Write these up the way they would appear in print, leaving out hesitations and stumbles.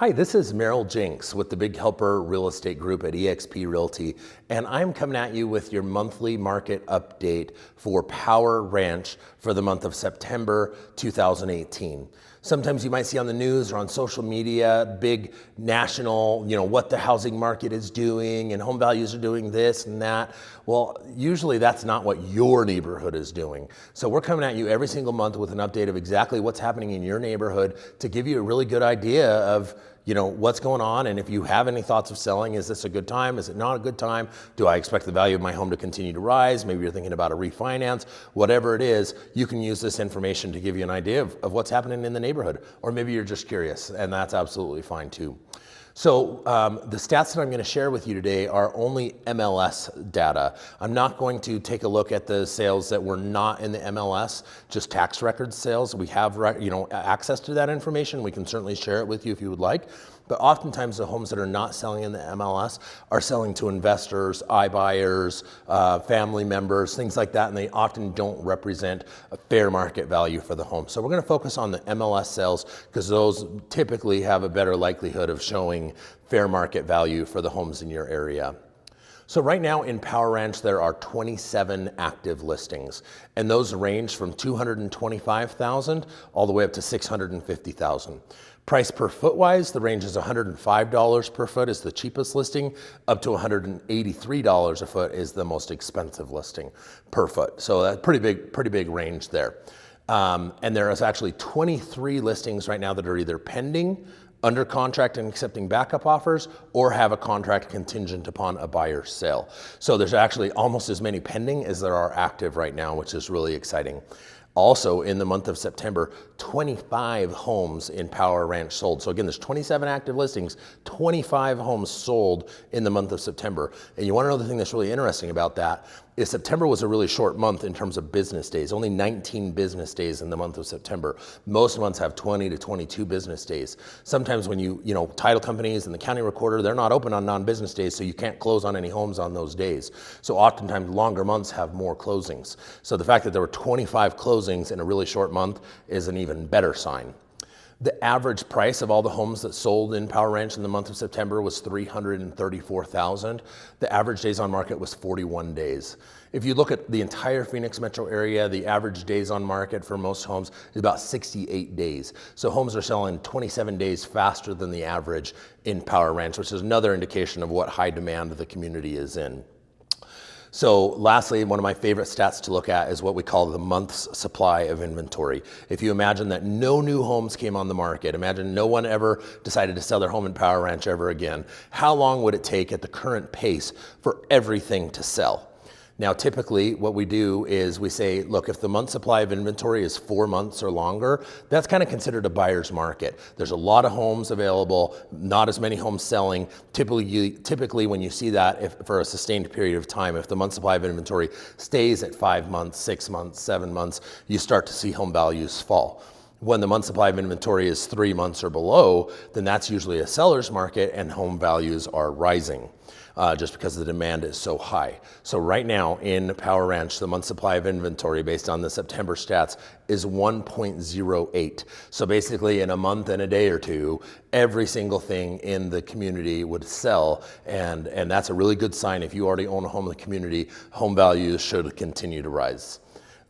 Hi, this is Merrill Jinks with the Big Helper Real Estate Group at eXp Realty, and I'm coming at you with your monthly market update for Power Ranch for the month of September 2018. Sometimes you might see on the news or on social media, big national, what the housing market is doing and home values are doing this and that. Well, usually that's not what your neighborhood is doing. So we're coming at you every single month with an update of exactly what's happening in your neighborhood to give you a really good idea of what's going on, and if you have any thoughts of selling, is this a good time? Is it not a good time? Do I expect the value of my home to continue to rise? Maybe you're thinking about a refinance. Whatever it is, you can use this information to give you an idea of what's happening in the neighborhood. Or maybe you're just curious, and that's absolutely fine too. So the stats that I'm going to share with you today are only MLS data. I'm not going to take a look at the sales that were not in the MLS, just tax record sales. We have access to that information. We can certainly share it with you if you would like. But oftentimes the homes that are not selling in the MLS are selling to investors, iBuyers, family members, things like that, and they often don't represent a fair market value for the home. So we're going to focus on the MLS sales because those typically have a better likelihood of showing fair market value for the homes in your area. So right now in Power Ranch, there are 27 active listings, and those range from $225,000 all the way up to $650,000. Price per foot wise, the range is $105 per foot is the cheapest listing, up to $183 a foot is the most expensive listing per foot. So that's pretty big range there. And there is actually 23 listings right now that are either pending, under contract and accepting backup offers, or have a contract contingent upon a buyer's sale. So there's actually almost as many pending as there are active right now, which is really exciting. Also, in the month of September, 25 homes in Power Ranch sold. So again, there's 27 active listings, 25 homes sold in the month of September. And you want to know the thing that's really interesting about that is September was a really short month in terms of business days, only 19 business days in the month of September. Most months have 20 to 22 business days. Sometimes when title companies and the county recorder, they're not open on non-business days, so you can't close on any homes on those days. So oftentimes longer months have more closings. So the fact that there were 25 closings in a really short month is an even better sign. The average price of all the homes that sold in Power Ranch in the month of September was $334,000. The average days on market was 41 days. If you look at the entire Phoenix metro area, the average days on market for most homes is about 68 days. So homes are selling 27 days faster than the average in Power Ranch, which is another indication of what high demand the community is in. So lastly, one of my favorite stats to look at is what we call the month's supply of inventory. If you imagine that no new homes came on the market, imagine no one ever decided to sell their home in Power Ranch ever again, how long would it take at the current pace for everything to sell? Now, typically what we do is we say, look, if the month supply of inventory is 4 months or longer, that's kind of considered a buyer's market. There's a lot of homes available, not as many homes selling. Typically when you see that for a sustained period of time, if the month supply of inventory stays at 5 months, 6 months, 7 months, you start to see home values fall. When the month supply of inventory is 3 months or below, then that's usually a seller's market and home values are rising. Just because the demand is so high. So right now in Power Ranch, the month supply of inventory based on the September stats is 1.08. So basically in a month and a day or two, every single thing in the community would sell. And that's a really good sign. If you already own a home in the community, home values should continue to rise.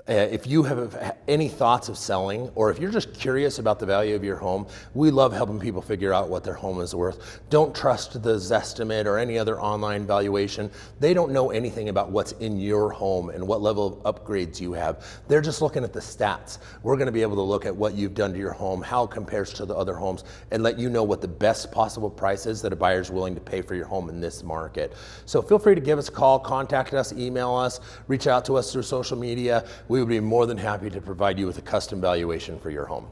If you have any thoughts of selling, or if you're just curious about the value of your home, we love helping people figure out what their home is worth. Don't trust the Zestimate or any other online valuation. They don't know anything about what's in your home and what level of upgrades you have. They're just looking at the stats. We're going to be able to look at what you've done to your home, how it compares to the other homes, and let you know what the best possible price is that a buyer is willing to pay for your home in this market. So feel free to give us a call, contact us, email us, reach out to us through social media. We would be more than happy to provide you with a custom valuation for your home.